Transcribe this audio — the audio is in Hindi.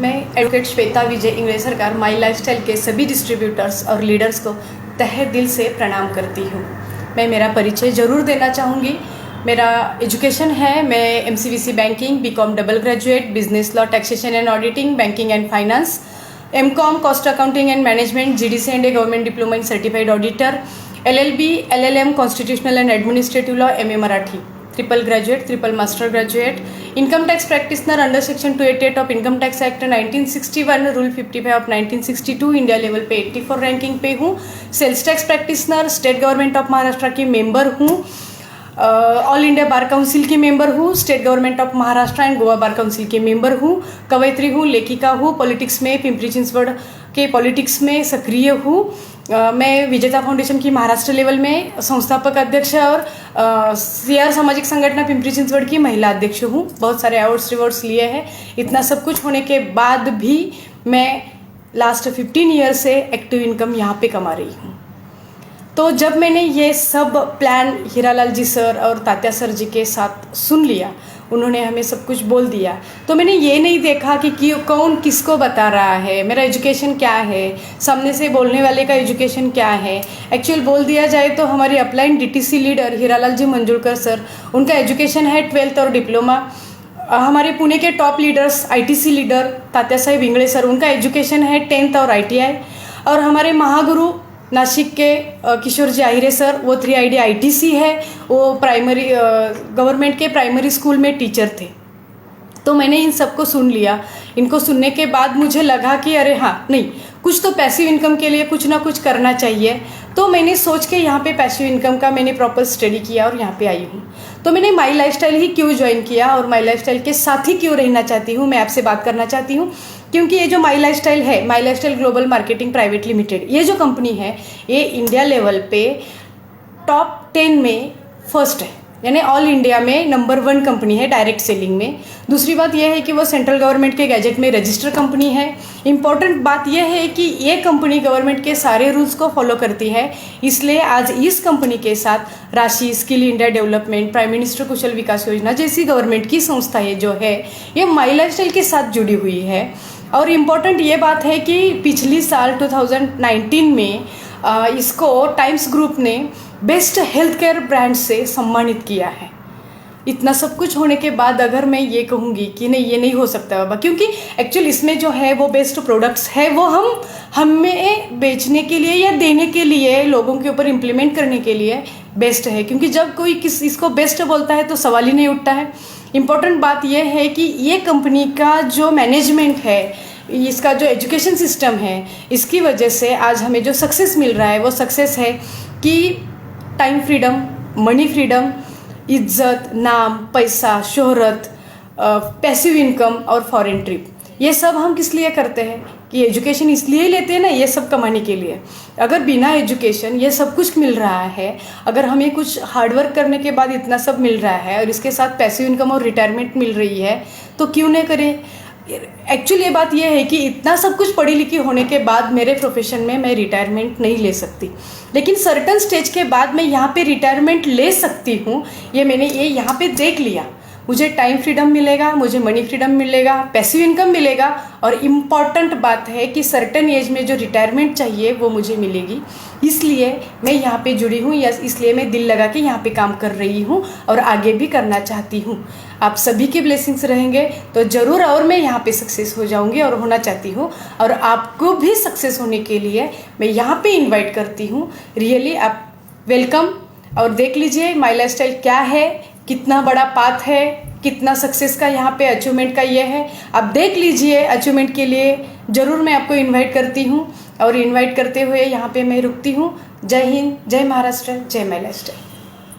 मैं एडवोकेट श्वेता विजय इंग्लिश सरकार माई लाइफस्टाइल के सभी डिस्ट्रीब्यूटर्स और लीडर्स को तहे दिल से प्रणाम करती हूँ। मैं मेरा परिचय ज़रूर देना चाहूँगी। मेरा एजुकेशन है, मैं MCVC banking, BCom double graduate, business law, taxation and auditing, banking and finance, MCom cost accounting and management, GDC and government diploma in certified auditor, LLB, LLM constitutional and administrative law, MA Marathi, triple graduate, triple master graduate, income tax practitioner under section 288 of income tax act 1961, rule 55 of 1962, India level पे 84 रैंकिंग पे हूँ। Sales tax practitioner, state government of Maharashtra की मेंबर हूँ, ऑल इंडिया बार काउंसिल की मेंबर हूँ, state government of Maharashtra and Goa bar council के मेंबर हूँ, कवयित्री हूँ, लेखिका हूँ, पॉलिटिक्स में पिंपरी चिंचवड़ के पॉलिटिक्स में सक्रिय हूँ। मैं विजेता फाउंडेशन की महाराष्ट्र लेवल में संस्थापक अध्यक्ष और CR सामाजिक संगठन पिंपरी चिंचवड़ की महिला अध्यक्ष हूँ। बहुत सारे अवार्ड्स रिवॉर्ड्स लिए हैं। इतना सब कुछ होने के बाद भी मैं लास्ट 15 ईयर से एक्टिव इनकम यहाँ पे कमा रही हूँ। तो जब मैंने ये सब प्लान हीरालाल जी सर और तात्या सर जी के साथ सुन लिया, उन्होंने हमें सब कुछ बोल दिया, तो मैंने ये नहीं देखा कि कौन किसको बता रहा है, मेरा एजुकेशन क्या है, सामने से बोलने वाले का एजुकेशन क्या है। एक्चुअल बोल दिया जाए तो हमारे upline DTC leader Hiralal ji Manjulkar sir, उनका एजुकेशन है 12th और डिप्लोमा। हमारे पुणे के top leaders ITC leader Tatya Saheb Ingale sir, उनका एजुकेशन है 10th और ITI। और हमारे महागुरु नासिक के किशोर जी आहिरे सर, वो 3ID ITC है, वो प्राइमरी गवर्नमेंट के प्राइमरी स्कूल में टीचर थे। तो मैंने इन सबको सुन लिया। इनको सुनने के बाद मुझे लगा कि अरे हाँ, नहीं, कुछ तो पैसिव इनकम के लिए कुछ ना कुछ करना चाहिए। तो मैंने सोच के यहाँ पे पैसिव इनकम का मैंने प्रॉपर स्टडी किया और यहाँ पे आई हूँ। तो मैंने माई लाइफस्टाइल ही क्यों ज्वाइन किया और माई लाइफस्टाइल के साथ ही क्यों रहना चाहती हूँ, मैं आपसे बात करना चाहती हूँ। क्योंकि ये जो माई लाइफस्टाइल है, my lifestyle global marketing private limited, ये जो कंपनी है, ये इंडिया लेवल पे टॉप 10 में फर्स्ट है, यानी ऑल इंडिया में नंबर 1 कंपनी है डायरेक्ट सेलिंग में। दूसरी बात यह है कि वो सेंट्रल गवर्नमेंट के गैजेट में रजिस्टर कंपनी है। इम्पॉर्टेंट बात यह है कि ये कंपनी गवर्नमेंट के सारे रूल्स को फॉलो करती है। इसलिए आज इस कंपनी के साथ राशि, skill India development, prime minister Kaushal Vikas Yojana जैसी गवर्नमेंट की संस्थाएं जो है, ये माई लाइफस्टाइल के साथ जुड़ी हुई है। और इम्पॉर्टेंट ये बात है कि पिछली साल 2019 में इसको टाइम्स ग्रुप ने बेस्ट हेल्थ केयर ब्रांड से सम्मानित किया है। इतना सब कुछ होने के बाद अगर मैं ये कहूँगी कि नहीं, ये नहीं हो सकता बाबा, क्योंकि एक्चुअल इसमें जो है वो बेस्ट प्रोडक्ट्स है, वो हमें बेचने के लिए या देने के लिए, लोगों के ऊपर इम्प्लीमेंट करने के लिए बेस्ट है। क्योंकि जब कोई इसको बेस्ट बोलता है तो सवाल ही नहीं उठता है। इम्पॉर्टेंट बात यह है कि ये कंपनी का जो मैनेजमेंट है, इसका जो एजुकेशन सिस्टम है, इसकी वजह से आज हमें जो सक्सेस मिल रहा है वो सक्सेस है कि टाइम फ्रीडम, मनी फ्रीडम, इज्जत, नाम, पैसा, शोहरत, पैसिव इनकम और फॉरेन ट्रिप। ये सब हम किस लिए करते हैं कि एजुकेशन इसलिए ही लेते हैं ना, ये सब कमाने के लिए। अगर बिना एजुकेशन ये सब कुछ मिल रहा है, अगर हमें कुछ हार्डवर्क करने के बाद इतना सब मिल रहा है और इसके साथ पैसिव इनकम और रिटायरमेंट मिल रही है, तो क्यों नहीं करें। एक्चुअली ये बात यह है कि इतना सब कुछ पढ़ी लिखी होने के बाद मेरे प्रोफेशन में मैं रिटायरमेंट नहीं ले सकती, लेकिन सर्टन स्टेज के बाद मैं यहाँ पे रिटायरमेंट ले सकती हूँ। ये मैंने यहाँ पे देख लिया। मुझे टाइम फ्रीडम मिलेगा, मुझे मनी फ्रीडम मिलेगा, पैसिव इनकम मिलेगा, और इम्पॉर्टेंट बात है कि सर्टन एज में जो रिटायरमेंट चाहिए वो मुझे मिलेगी। इसलिए मैं यहाँ पे जुड़ी हूँ, या इसलिए मैं दिल लगा के यहाँ पे काम कर रही हूँ और आगे भी करना चाहती हूँ। आप सभी के ब्लेसिंग्स रहेंगे तो ज़रूर और मैं यहाँ पे सक्सेस हो जाऊँगी और होना चाहती हूँ। और आपको भी सक्सेस होने के लिए मैं यहाँ पे इन्वाइट करती हूँ। रियली आप वेलकम। और देख लीजिए माई लाइफस्टाइल क्या है, कितना बड़ा पाथ है, कितना सक्सेस का यहाँ पे अचीवमेंट का ये है। आप देख लीजिए। अचीवमेंट के लिए ज़रूर मैं आपको इनवाइट करती हूँ, और इनवाइट करते हुए यहाँ पे मैं रुकती हूँ। जय हिंद, जय महाराष्ट्र, जय माई लाइफस्टाइल।